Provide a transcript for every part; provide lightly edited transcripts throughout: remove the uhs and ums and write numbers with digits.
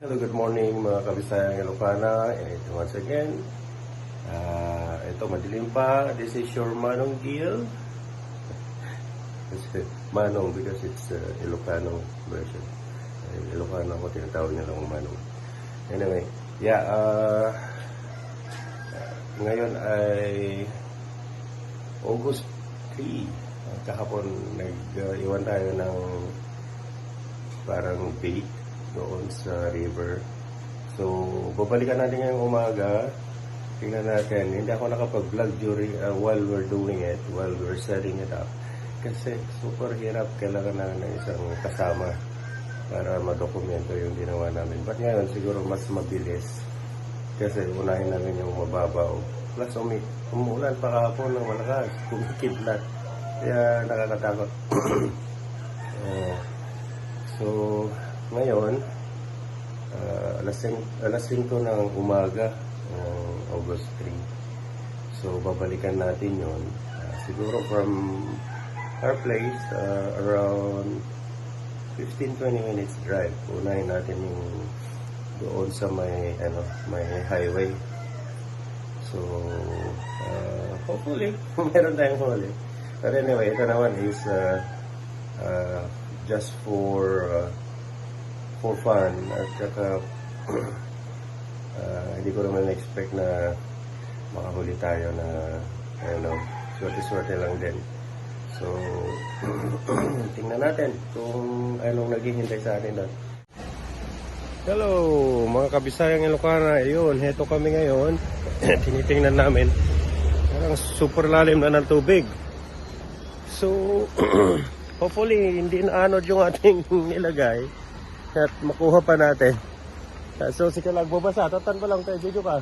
Hello, good morning mga kabisayang Ilocana. Once again, ito madilim pa. This is your Manong Gil. Manong because it's Ilocano version. Ilocano ko tinatawag niya lang Manong. Anyway, ngayon ay August 3. Kahapon nag-iwan tayo ng parang bait doon sa river. So, babalikan natin ngayong umaga. Tingnan natin. Hindi ako nakapag-vlog during while we're doing it, while we're setting it up. Kasi super hirap. Kailangan na ng isang kasama para madokumento yung ginawa namin. But ngayon, siguro mas mabilis. Kasi unahin namin yung mababaw. Plus, umuulan pa kahapon ng malakas. Kumikidlat. Kaya nakakatakot. So, ngayon, alas 5 ng umaga, August 3. So, babalikan natin yun. Siguro from our place, around 15-20 minutes drive. Unahin natin yung doon sa may highway. So, hopefully, meron tayong huli. But anyway, ito naman is just for fun at saka hindi ko naman expect na makahuli tayo na swerte-swerte lang din. So tingnan natin kung anong naghihintay sa atin doon. Hello mga kabisayang Ilocana, ayun, heto kami ngayon. Tinitingnan namin, parang super lalim na ng tubig. So hopefully hindi na anod yung ating nilagay at makuha pa natin. So si Kalag babasa, tatan pa lang tayo, Jojo ka.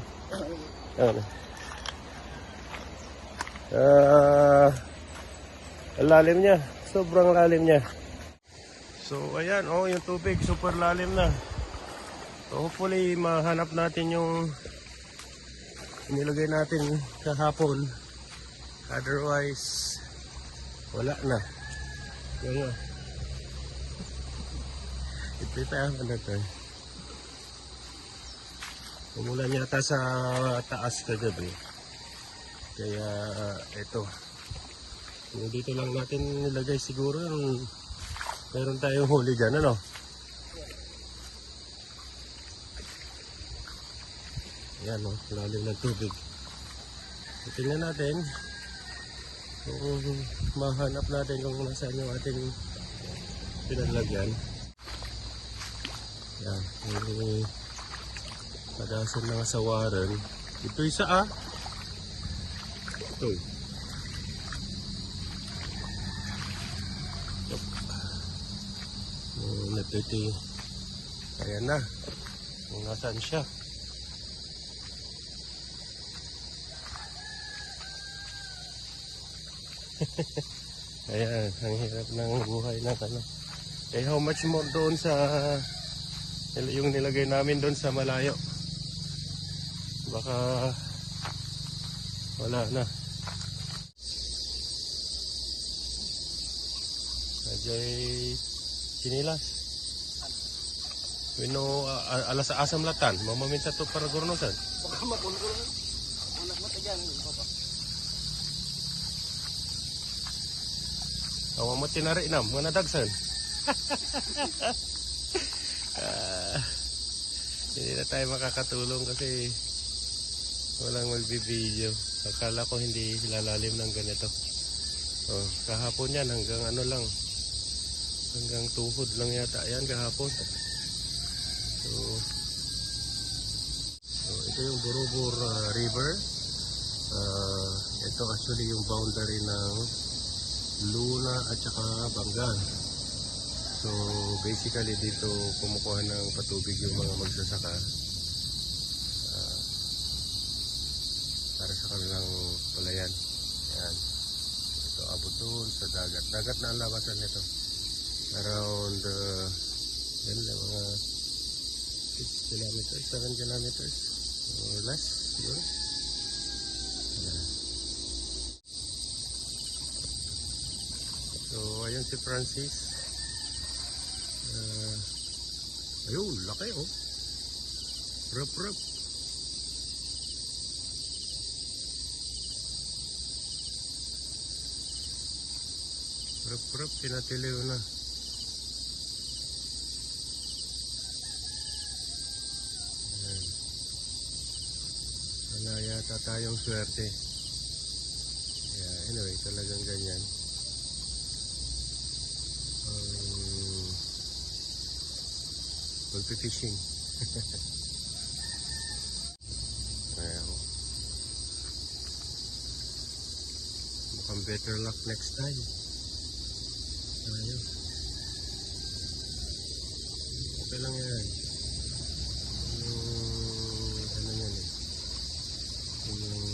Lalim niya, sobrang lalim niya. So ayan, yung tubig super lalim na. So hopefully mahanap natin yung inilagay natin kahapon. Otherwise wala na. Yan. Ipitahan na ito. Umulan yata sa taas kagabi. Kaya ito. Dito lang natin nilagay siguro yung meron tayong huli dyan, ano? Ayan, lalim ng tubig. Tingnan natin kung mahanap natin kung nasaan yung ating pinalagyan. Yan, yung padasan ng asawaran. Ito isa ito. Natiti. Ayan na. Kung nasaan siya. Ayan, ang hirap ng buhay na how much more doon sa yung nilagay namin doon sa malayo. Baka wala na. Ajay sinilas. Wino alas asam latan, mamaminsa to para gurnosan. Baka makulgurno. Anak mo tayan, papa. Awa mo tinari nam, mga nadagsan. Hindi na tayo makakatulong kasi walang magbibideo. Akala ko hindi lalalim ng ganito. Kahapon yan hanggang hanggang tuhod lang yata yan kahapon. So ito yung Burubur River. Ito actually yung boundary ng Luna at saka Bangan. So basically dito kumukuha ng patubig yung mga magsasaka para sa kanilang palayan. Ayan. Ito abot doon sa dagat. Dagat na ang labasan nito. Around mga 6 kilometers, 7 kilometers or less siguro. Ayan. So ayun si Francis. Ayun, laki Rup, rup. Rup, rup. Pinatiliw na. Ayan. Wala yata tayong swerte. Yeah, anyway, talagang ganyan. Magpipishing. Ayan. Mukhang better luck next time. Ayun. Okay lang yan. Ano yan eh. Yung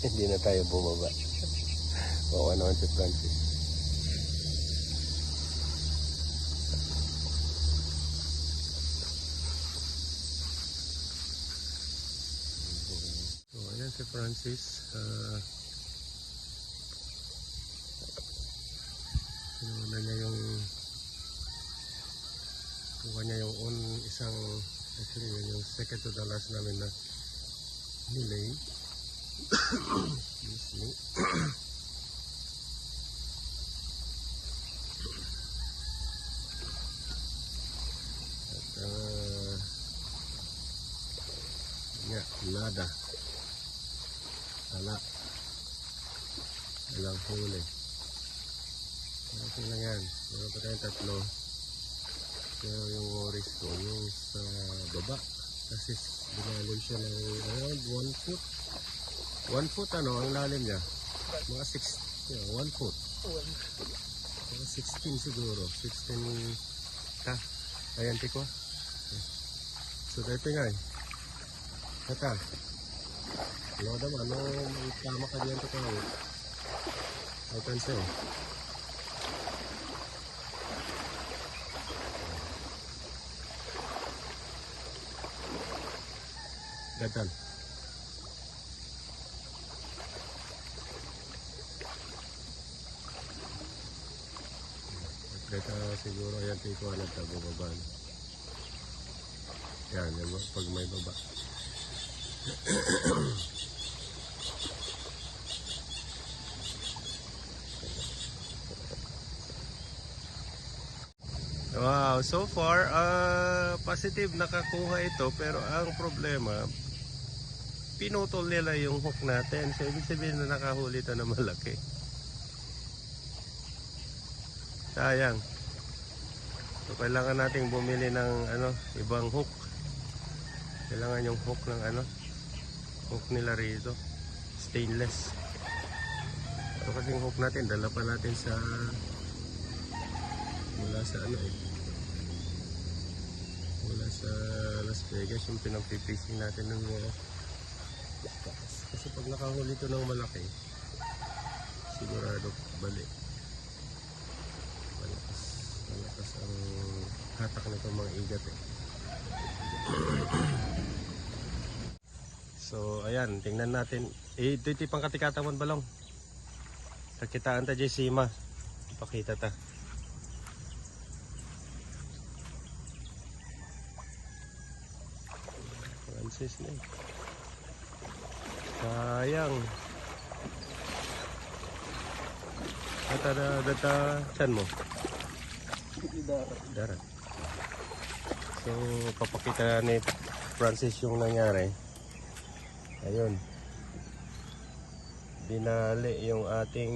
hindi na tayo bumaba. Bawa naman si Francis. So ayan si Francis. Kinuha niya yung isang, actually yun yung second to the last namin na nilay. Excuse me. At nada. Wala. Walang huli. Okay lang yan. Meron pa tayong tatlo. Pero yung worries ko yung sa baba. Kasi binalim siya ng around 1 foot. 1 foot ano ang lalim niya? Mga 1 foot. Mga 16 siguro. 16 ka. Ayan tiko. So dito nga eh. Kata. Ano naman, may tama ka diyan to ka. Ay pansin. Gatan. Dito siguro yan tiko na baba. Yan, pag may baba. Wow, so far positive nakakuha ito, pero ang problema pinutol nila yung hook natin. So ibig sabihin na nakahuli ito na malaki. Sayang. So kailangan nating bumili ng ibang hook. Kailangan yung hook ng hook nila rito, stainless. Ito kasing hook natin, dala pa natin sa mula sa Las Vegas, yung pinagpipishing natin ng mga kasi pag nakahuli ito ng malaki sigurado balik. Malakas ang hatak nito mga igat eh. So ayan, tingnan natin. Ito pang katikatawan balong. Kakitaan ta dyan sima. Ipakita ta. Francis na eh. Sayang. Data saan mo? Darat. So papakita ni Francis yung nangyari. Ayun. Binali yung ating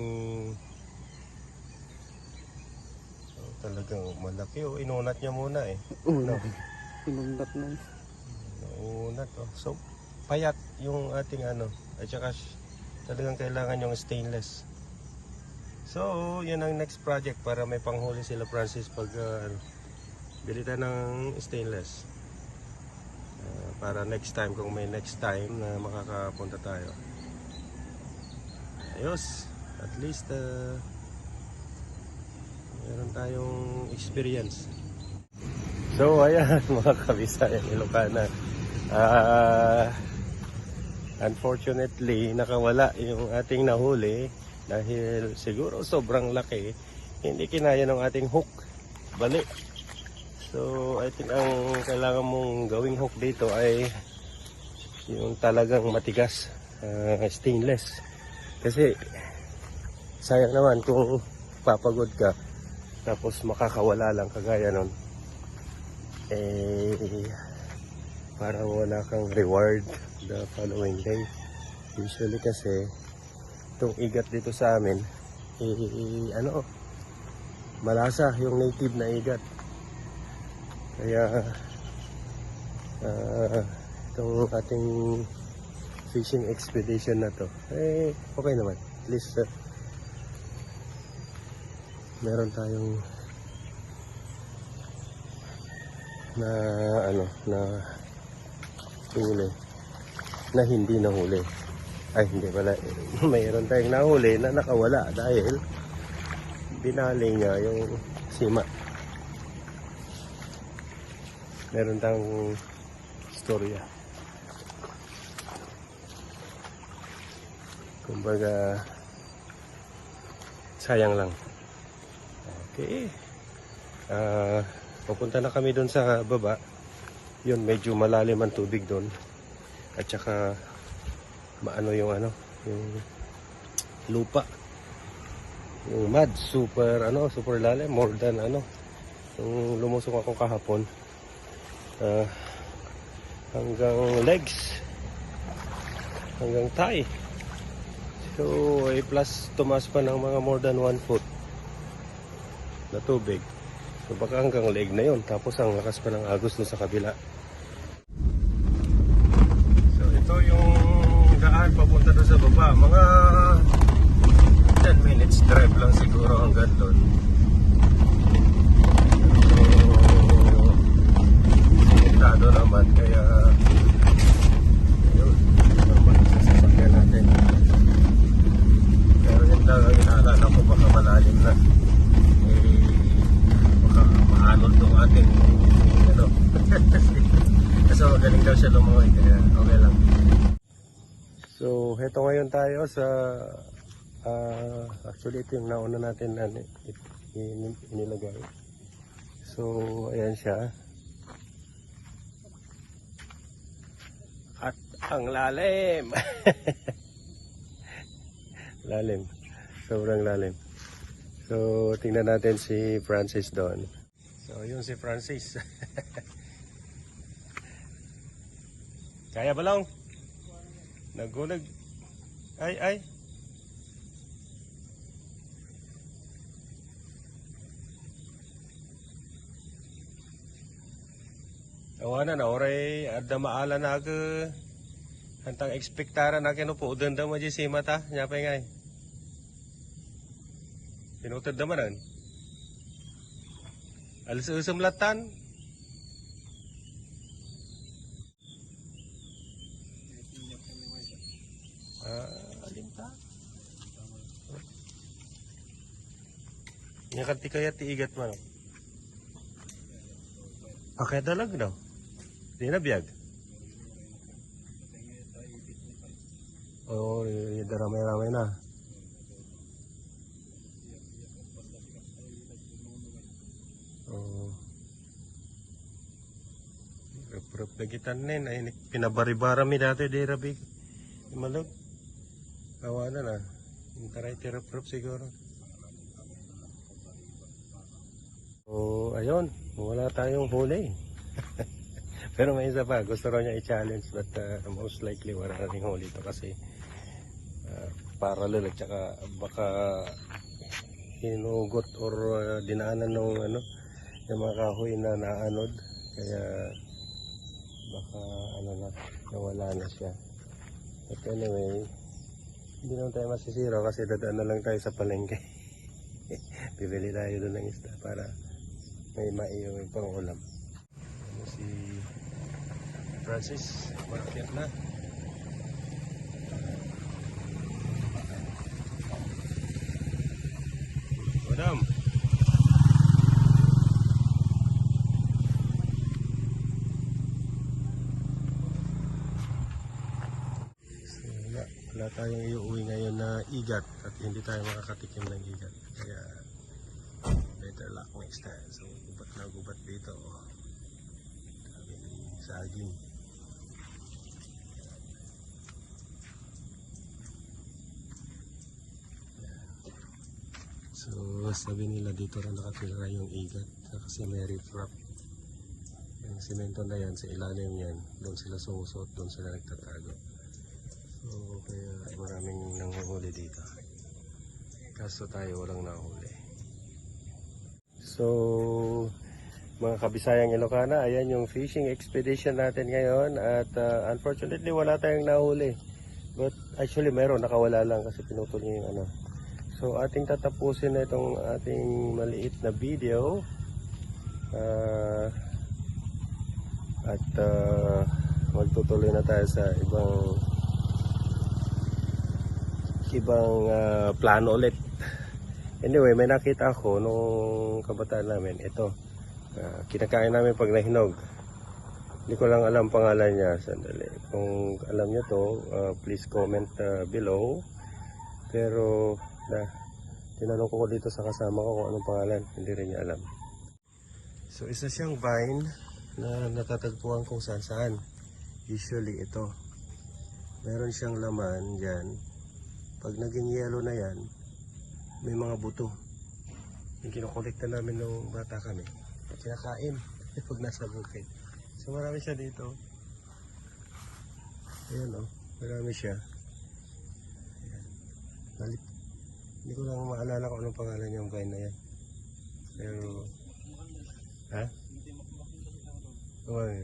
talagang malaki. Inunat niya muna eh. Inunat na. Inunat oh. So payat yung ating at saka talagang kailangan yung stainless. So yan ang next project para may panghuli sila Francis pag bilitan ng stainless. Para next time, kung may next time na makakapunta tayo. Ayos, at least meron tayong experience. So ayan mga kabisaya Ilocana, Unfortunately, nakawala yung ating nahuli dahil siguro sobrang laki. Hindi kinaya ng ating hook. Bali. So, I think ang kailangan mong gawing hook dito ay yung talagang matigas, stainless. Kasi sayang naman kung papagod ka tapos makakawala lang kagaya nun. Parang wala kang reward the following day. Usually kasi itong igat dito sa amin malasa yung native na igat. Kaya itong ating fishing expedition na to okay naman. At least meron tayong na huli na hindi nahuli. Ay, hindi pala. Mayroon tayong nahuli na nakawala dahil binali niya yung sima. Meron tayong istorya. Kumbaga, sayang lang. Okay. Pupunta na kami doon sa baba. Yun, medyo malalim ang tubig doon. At saka maano yung yung lupa. Yung mud, super lalim, more than yung lumusok ako kahapon. Hanggang legs. Hanggang thigh. So, plus tumaas pa ng mga more than 1 foot na tubig. So baka hanggang leg na yon. Tapos ang lakas pa ng agos doon sa kabila. So ito yung daan papunta doon sa baba. Mga 10 minutes drive lang siguro hanggang doon. So simentado naman. Kaya yun. Normal sa sasakyan natin. Pero yun lang ang inaalala ko, baka malalim na. Maanod tong ating kasi magaling daw siya lumangoy, kaya okay lang. So heto ngayon tayo sa actually ito yung nauna natin inilagay. So ayan siya. At ang lalim. Lalim, sobrang lalim. So tingnan natin si Francis doon. So yun si Francis. Kaya balong? Nagulag. Ay. Awana na oray adda maala na ke hantang ekspektara na keno po udanda mo di si mata nya pa ngay. Pinutod naman. Alas usamlatan. Alimta. Nya kanti kaya ti igat man. Akay dalag daw. Di na biyag. Oh, daramay-ramay na. Rup lagi tanin ay pinabaribara mi dati di rabi malog awana na taray ti rup siguro. So ayun, wala tayong huli. Pero may isa pa, gusto raw niya i-challenge but most likely wala ring huli to kasi parallel at saka baka hinugot or dinaanan ng yung mga kahoy na naanod, kaya baka nawala na siya. But anyway, hindi naman tayo masisira kasi dadaan na lang tayo sa palengke. Bibili tayo doon ng isda para may maiuwi pang ulam. Si Francis, market na. Madam. wala tayong iuwi ngayon na igat at hindi tayo makakatikim ng igat. Kaya better luck next time. So gubat na gubat dito. Daming saging. So sabi nila dito rin nakatira yung igat kasi may riprap. Yung simento na yan, sa ilalim yan, doon sila sumusot, doon sila nagtatago. So kaya maraming nanguhuli dito. Kaso tayo walang nahuli. So mga kabisayang Ilocana, ayan yung fishing expedition natin ngayon. At unfortunately wala tayong nahuli. But actually meron, nakawala lang kasi pinutol niya yung ano. So ating tatapusin na itong ating maliit na video. At magtutuloy na tayo sa ibang plano ulit. Anyway, may nakita ako nung kabataan namin. Ito, kinakain namin pag nahinog. Hindi ko lang alam pangalan niya. Sandali. Kung alam niyo to, please comment below. Pero tinanong ko dito sa kasama ko kung anong pangalan. Hindi rin niya alam. So isa siyang vine na natatagpuan kung saan saan. Usually ito. Meron siyang laman dyan. Pag naging yellow na yan, may mga buto. Yung kinukolekta namin nung bata kami. Kinakain pag nasa bukid. So marami siya dito. Ayan o. Marami siya. Ayan. Hindi ko lang maalala kung anong pangalan yung vine na yan. Pero ha? Okay.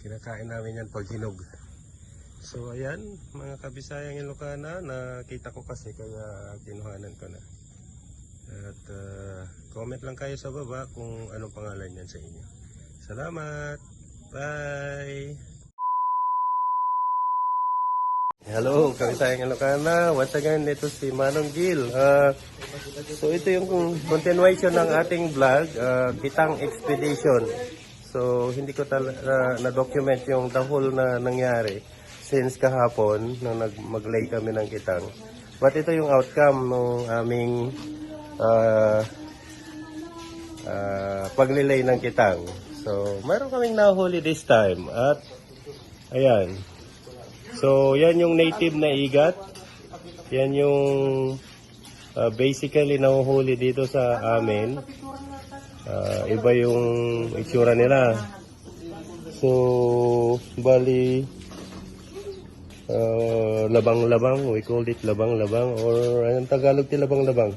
Kinakain namin yan pag hinog. So ayan, mga kabisayang Ilocana, nakita ko kasi kaya kinuhanan ko na. At comment lang kayo sa baba kung anong pangalan yan sa inyo. Salamat! Bye! Hello, kabisayang Ilocana. Once again, ito si Manong Gil. So ito yung continuation ng ating vlog, Kitang Expedition. So hindi ko na-document yung the whole na nangyari since kahapon nung mag-lay kami ng kitang. But ito yung outcome ng aming paglilay ng kitang. So mayroon kaming nahuli this time at ayan. So yan yung native na igat. Yan yung basically nahuhuli dito sa amin. Iba yung itsura nila. So bali labang-labang, we call it labang-labang or anong Tagalog ti labang-labang?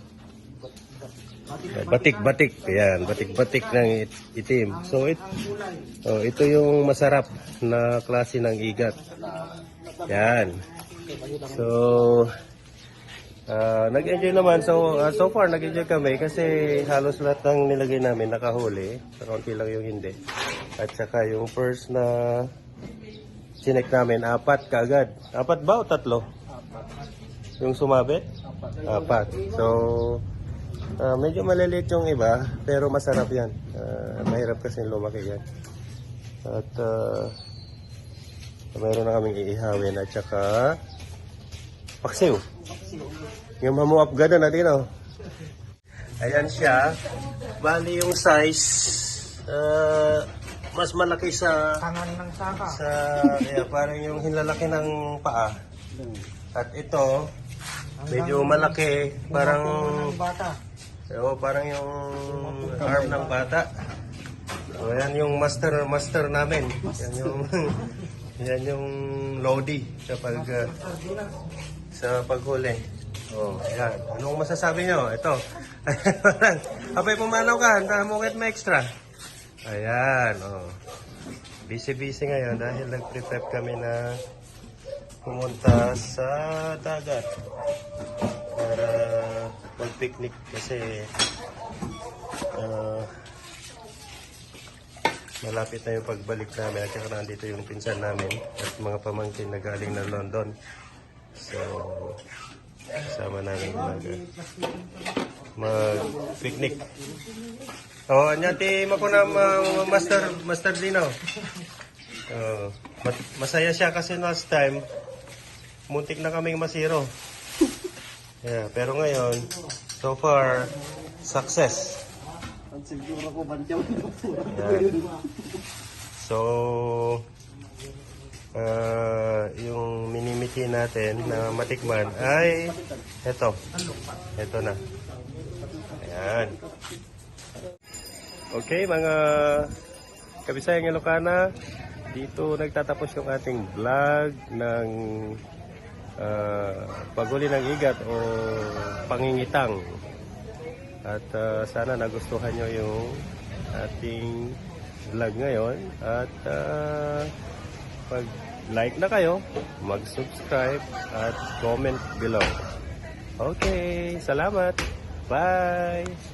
Batik-batik. Ayan, batik-batik ng itim. So ito yung masarap na klase ng igat. Yan. So nag-enjoy naman. So far nag-enjoy kami kasi halos lahat ng nilagay namin nakahuli. Kaunti lang yung hindi. At saka yung first na sinek namin, 4 kaagad. 4 ba o 3? Yung sumabit? 4. So medyo maliliit yung iba pero masarap yan. Mahirap kasi lumaki yan. At mayroon na kaming iihawin at saka paksiw. Yung mamuap gada natin, no? Ayan siya. Bali yung size mas malaki sa tangan ng saka. Kaya parang yung hinlalaki ng paa. At ito medyo malaki, parang bata. Parang yung arm ng bata. So yan yung master namin. Yan yung Lodi sa paghuli. Oh, yan. Anong masasabi nyo? Ito. Apay pumanaw ka, handa mo kahit may extra. Ayan, oh. Busy-busy ngayon dahil nag-prepare kami na pumunta sa dagat para mag-picnic kasi malapit na yung pagbalik namin at saka nandito yung pinsan namin at mga pamangkin na galing na London. So kasama namin mag-picnic. Anyati makuna Master Dino. Masaya siya kasi last time muntik na kaming masiro. Yeah, pero ngayon, so far, success. Ang siguro ko bantyaw ito. Yan. So, yung minimiti natin na matikman ay ito. Ito na. Ayan. Okay, mga kabisayang Ilocana, dito nagtatapos yung ating vlog ng paghuli ng igat o pangingitang. At sana nagustuhan nyo yung ating vlog ngayon. At pag-like na kayo, mag-subscribe at comment below. Okay, salamat. Bye!